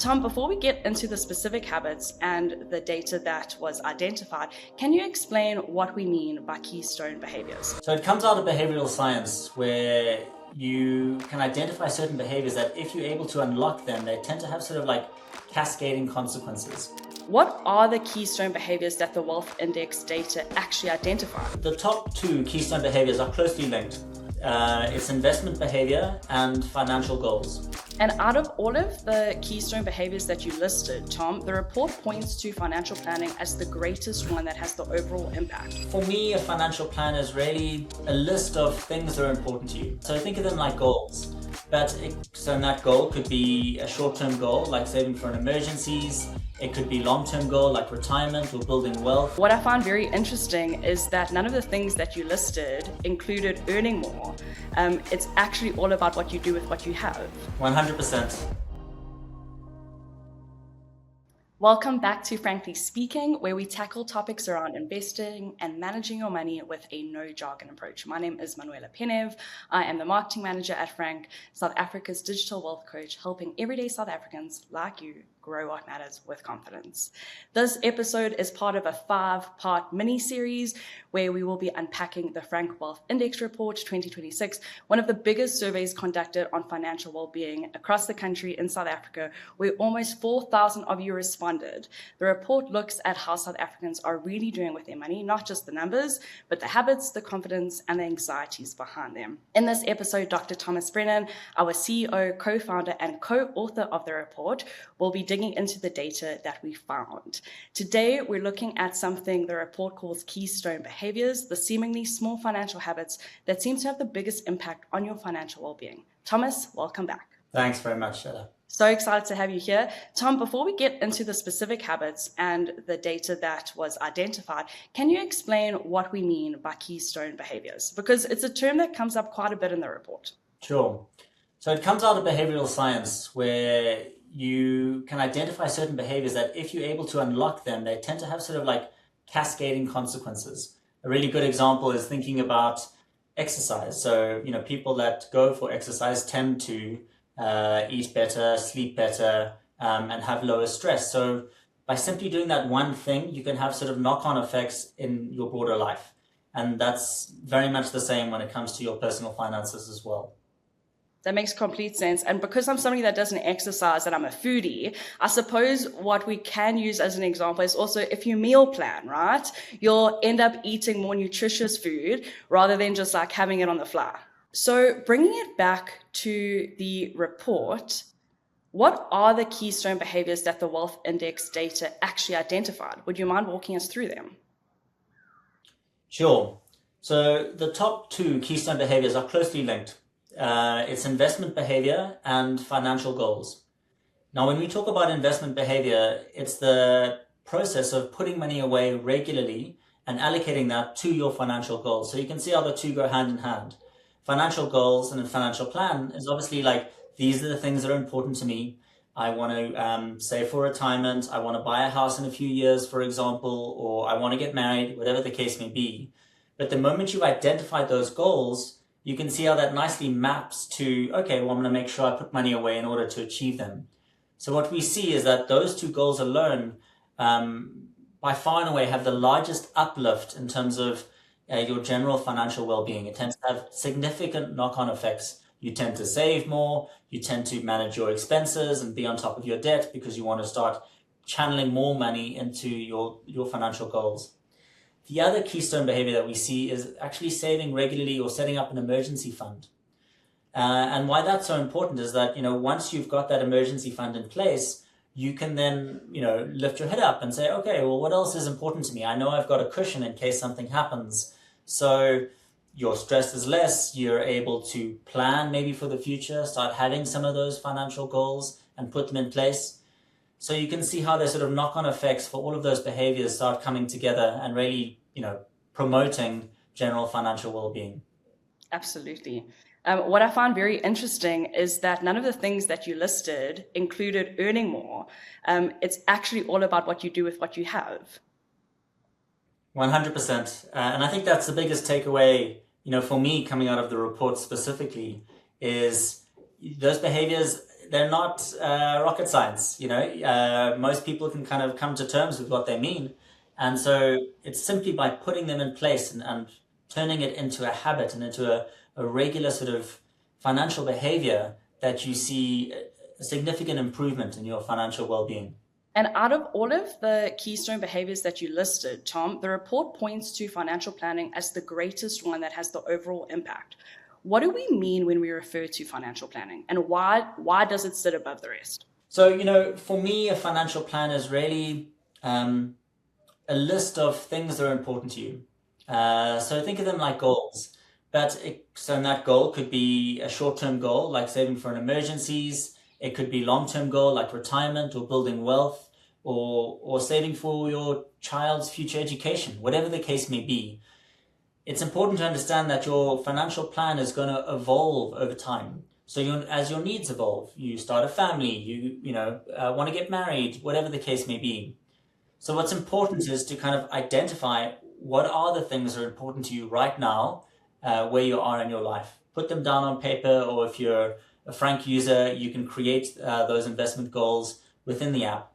Tom, before we get into the specific habits and the data that was identified, can you explain what we mean by keystone behaviors? So it comes out of behavioral science, where you can identify certain behaviors that if you're able to unlock them, they tend to have sort of like cascading consequences. What are the keystone behaviors that the Wealth Index data actually identify? The top two keystone behaviors are closely linked. It's investment behavior and financial goals. And out of all of the keystone behaviors that you listed, Tom, the report points to financial planning as the greatest one that has the overall impact. For me, a financial plan is really a list of things that are important to you. So think of them like goals. So that goal could be a short-term goal, like saving for an emergencies. It could be long-term goal, like retirement or building wealth. What I found very interesting is that none of the things that you listed included earning more. It's actually all about what you do with what you have. 100%. Welcome back to Frankly Speaking, where we tackle topics around investing and managing your money with a no jargon approach. My name is Manuella Penev. I am the marketing manager at Franc, South Africa's digital wealth coach, helping everyday South Africans like you grow what matters with confidence. This episode is part of a 5-part mini-series where we will be unpacking the Franc Wealth Index Report 2026, one of the biggest surveys conducted on financial well-being across the country in South Africa, where almost 4,000 of you responded. The report looks at how South Africans are really doing with their money, not just the numbers, but the habits, the confidence, and the anxieties behind them. In this episode, Dr. Thomas Brennan, our CEO, co-founder, and co-author of the report, will be digging into the data that we found. Today, we're looking at something the report calls keystone behaviors, the seemingly small financial habits that seem to have the biggest impact on your financial well-being. Thomas, welcome back. Thanks very much, Shella. So excited to have you here. Tom, before we get into the specific habits and the data that was identified, can you explain what we mean by keystone behaviors? Because it's a term that comes up quite a bit in the report. Sure. So it comes out of behavioral science, where you can identify certain behaviors that if you're able to unlock them, they tend to have sort of like cascading consequences. A really good example is thinking about exercise. So, people that go for exercise tend to eat better, sleep better, and have lower stress. So by simply doing that one thing, you can have sort of knock-on effects in your broader life. And that's very much the same when it comes to your personal finances as well. That makes complete sense. And because I'm somebody that doesn't exercise and I'm a foodie, I suppose what we can use as an example is also if you meal plan, right? You'll end up eating more nutritious food rather than just like having it on the fly. So bringing it back to the report, what are the keystone behaviors that the Wealth Index data actually identified? Would you mind walking us through them? Sure. So the top two keystone behaviors are closely linked. It's investment behavior and financial goals. Now, when we talk about investment behavior, it's the process of putting money away regularly and allocating that to your financial goals. So you can see how the two go hand in hand. Financial goals and a financial plan is obviously like, these are the things that are important to me. I want to save for retirement. I want to buy a house in a few years, for example, or I want to get married, whatever the case may be. But the moment you've identified those goals, you can see how that nicely maps to, okay, well, I'm going to make sure I put money away in order to achieve them. So what we see is that those two goals alone, by far and away, have the largest uplift in terms of your general financial well-being. It tends to have significant knock-on effects. You tend to save more, you tend to manage your expenses and be on top of your debt because you want to start channeling more money into your financial goals. The other keystone behavior that we see is actually saving regularly or setting up an emergency fund. And why that's so important is that, once you've got that emergency fund in place, you can then, lift your head up and say, okay, well, what else is important to me? I know I've got a cushion in case something happens. So your stress is less, you're able to plan maybe for the future, start having some of those financial goals and put them in place. So you can see how there's sort of knock-on effects for all of those behaviors start coming together and really, promoting general financial well-being. Absolutely. What I found very interesting is that none of the things that you listed included earning more. It's actually all about what you do with what you have. 100%. And I think that's the biggest takeaway, for me coming out of the report specifically, is those behaviors, they're not rocket science, most people can kind of come to terms with what they mean. And so it's simply by putting them in place and turning it into a habit and into a regular sort of financial behavior that you see a significant improvement in your financial well-being. And out of all of the keystone behaviors that you listed, Tom, the report points to financial planning as the greatest one that has the overall impact. What do we mean when we refer to financial planning, and why does it sit above the rest? So, for me, a financial plan is really a list of things that are important to you. So think of them like goals. So that goal could be a short-term goal, like saving for an emergencies. It could be long-term goal, like retirement or building wealth, or saving for your child's future education, whatever the case may be. It's important to understand that your financial plan is going to evolve over time. So as your needs evolve, you start a family, you want to get married, whatever the case may be. So what's important is to kind of identify what are the things that are important to you right now, where you are in your life. Put them down on paper, or if you're a Franc user, you can create those investment goals within the app.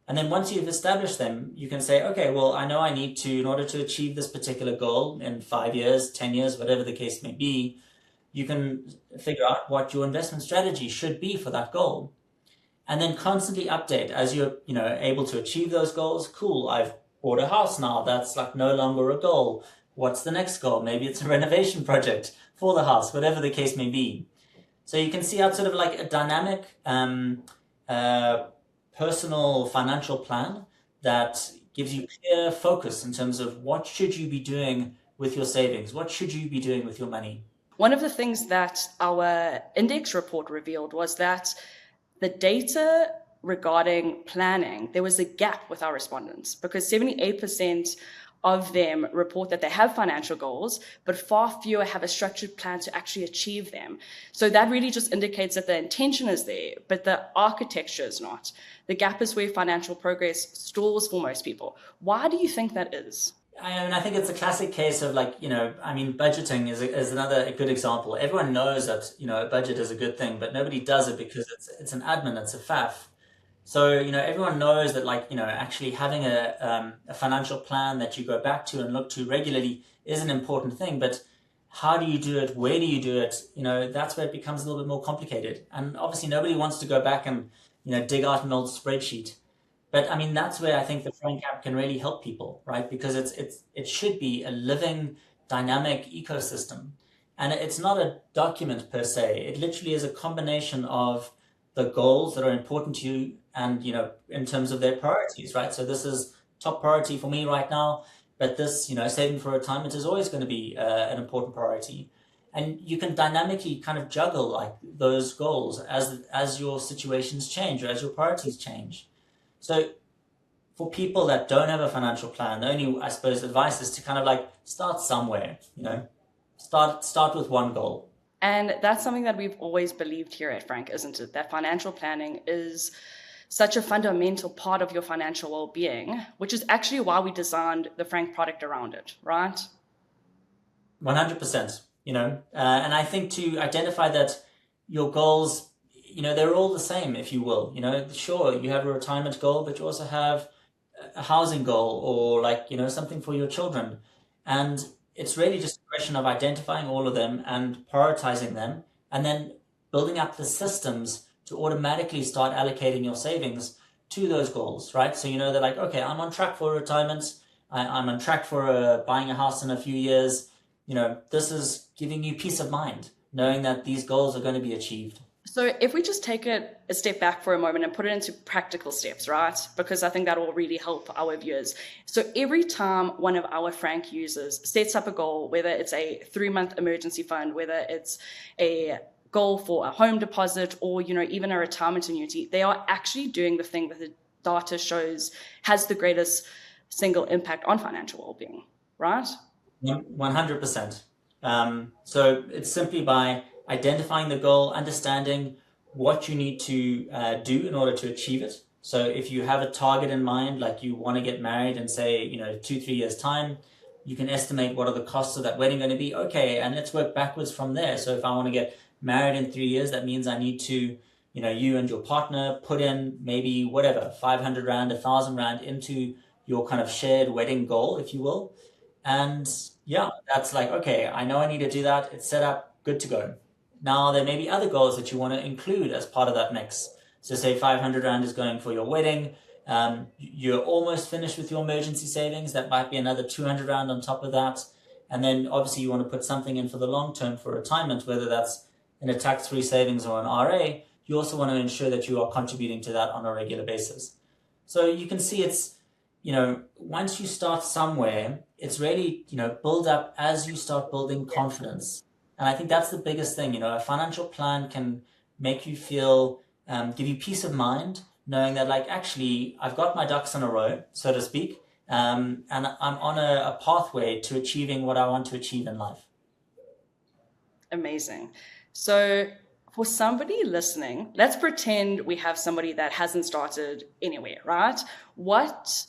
And then once you've established them, you can say, okay, well, I know I need to, in order to achieve this particular goal in 5 years, 10 years, whatever the case may be, you can figure out what your investment strategy should be for that goal. And then constantly update as you're, able to achieve those goals. Cool, I've bought a house now. That's like no longer a goal. What's the next goal? Maybe it's a renovation project for the house, whatever the case may be. So you can see how it's sort of like a dynamic, personal financial plan that gives you clear focus in terms of what should you be doing with your savings? What should you be doing with your money? One of the things that our index report revealed was that the data regarding planning, there was a gap with our respondents because 78% of them report that they have financial goals, but far fewer have a structured plan to actually achieve them. So that really just indicates that the intention is there, but the architecture is not. The gap is where financial progress stalls for most people. Why do you think that is? I think it's a classic case of budgeting is another good example. Everyone knows that, a budget is a good thing, but nobody does it because it's an admin, it's a faff. So, everyone knows that actually having a financial plan that you go back to and look to regularly is an important thing, but how do you do it? Where do you do it? That's where it becomes a little bit more complicated. And obviously nobody wants to go back and, dig out an old spreadsheet. But that's where I think the Franc app can really help people, right? Because it should be a living, dynamic ecosystem. And it's not a document per se. It literally is a combination of the goals that are important to you and, in terms of their priorities, right? So this is top priority for me right now, but this, saving for retirement is always going to be an important priority. And you can dynamically kind of juggle like those goals as your situations change or as your priorities change. So for people that don't have a financial plan, the only, I suppose, advice is to kind of like start somewhere, start with one goal. And that's something that we've always believed here at Franc, isn't it? That financial planning is such a fundamental part of your financial well-being, which is actually why we designed the Franc product around it, right? 100%, and I think to identify that your goals, they're all the same, if you will. Sure, you have a retirement goal, but you also have a housing goal or something for your children. And it's really just a question of identifying all of them and prioritizing them and then building up the systems to automatically start allocating your savings to those goals, right? So they're like, okay, I'm on track for retirement. I'm on track for buying a house in a few years. This is giving you peace of mind, knowing that these goals are going to be achieved. So if we just take it a step back for a moment and put it into practical steps, right? Because I think that will really help our viewers. So every time one of our Franc users sets up a goal, whether it's a 3-month emergency fund, whether it's a goal for a home deposit or, even a retirement annuity, they are actually doing the thing that the data shows has the greatest single impact on financial well-being, right? 100%. So it's simply by identifying the goal, understanding what you need to do in order to achieve it. So if you have a target in mind, like you want to get married in say, 2-3 years time, you can estimate what are the costs of that wedding going to be. Okay, and let's work backwards from there. So if I want to get married in 3 years, that means I need to you and your partner put in maybe whatever, 500 Rand, 1,000 Rand into your kind of shared wedding goal, if you will. And yeah, that's like, okay, I know I need to do that. It's set up, good to go. Now, there may be other goals that you want to include as part of that mix. So say 500 Rand is going for your wedding. You're almost finished with your emergency savings. That might be another 200 Rand on top of that. And then obviously you want to put something in for the long term for retirement, whether that's in a tax-free savings or an RA. You also want to ensure that you are contributing to that on a regular basis. So you can see it's, once you start somewhere, it's really, build up as you start building confidence. And I think that's the biggest thing. A financial plan can make you feel, give you peace of mind, knowing that like, actually, I've got my ducks in a row, so to speak. And I'm on a pathway to achieving what I want to achieve in life. Amazing. So for somebody listening, let's pretend we have somebody that hasn't started anywhere, right? What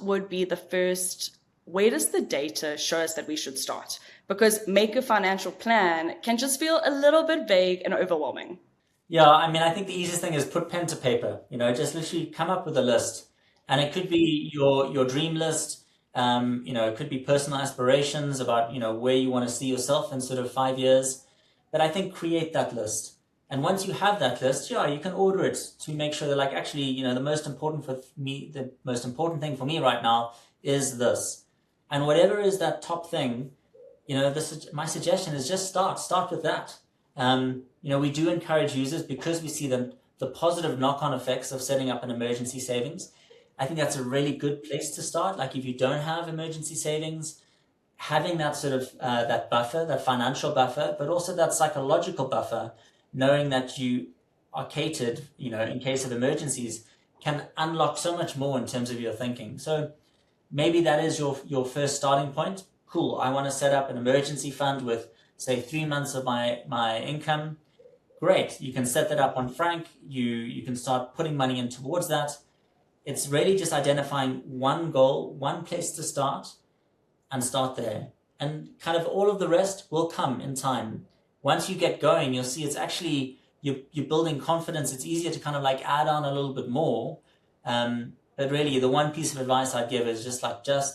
would be the first, where does the data show us that we should start? Because make a financial plan can just feel a little bit vague and overwhelming. Yeah, I think the easiest thing is put pen to paper, just literally come up with a list. And it could be your dream list. It could be personal aspirations about, where you want to see yourself in sort of 5 years. But I think create that list. And once you have that list, you can order it to make sure that like, actually, the most important thing for me right now is this. And whatever is that top thing, my suggestion is just start with that. We do encourage users because we see the positive knock-on effects of setting up an emergency savings. I think that's a really good place to start. Like if you don't have emergency savings, having that sort of that buffer, that financial buffer, but also that psychological buffer, knowing that you are catered, in case of emergencies, can unlock so much more in terms of your thinking. So maybe that is your first starting point. Cool. I want to set up an emergency fund with, say, 3 months of my income. Great. You can set that up on Franc. You can start putting money in towards that. It's really just identifying one goal, one place to start, and start there. And kind of all of the rest will come in time. Once you get going, you'll see it's actually, you're building confidence. It's easier to kind of like add on a little bit more. But really, the one piece of advice I'd give is just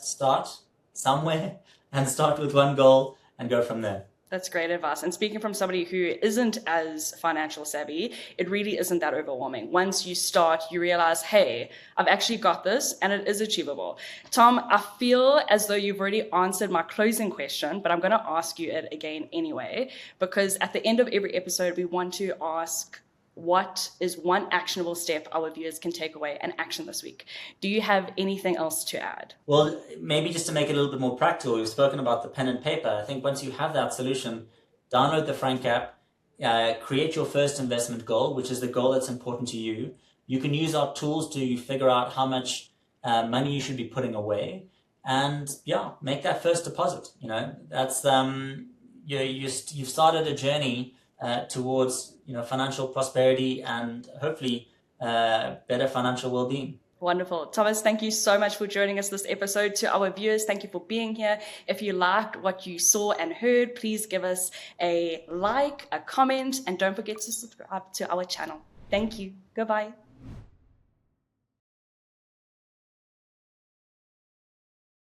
start somewhere and start with one goal and go from there. That's great advice. And speaking from somebody who isn't as financial savvy, it really isn't that overwhelming. Once you start, you realize, hey, I've actually got this and it is achievable. Tom, I feel as though you've already answered my closing question, but I'm going to ask you it again anyway, because at the end of every episode, we want to ask, what is one actionable step our viewers can take away and action this week? Do you have anything else to add? Well, maybe just to make it a little bit more practical, we've spoken about the pen and paper. I think once you have that solution, download the Franc app, create your first investment goal, which is the goal that's important to you. You can use our tools to figure out how much money you should be putting away, and make that first deposit. That's you've started a journey towards financial prosperity and hopefully better financial well-being. Wonderful. Thomas, thank you so much for joining us this episode. To our viewers, thank you for being here. If you liked what you saw and heard, please give us a like, a comment, and don't forget to subscribe to our channel. Thank you. Goodbye.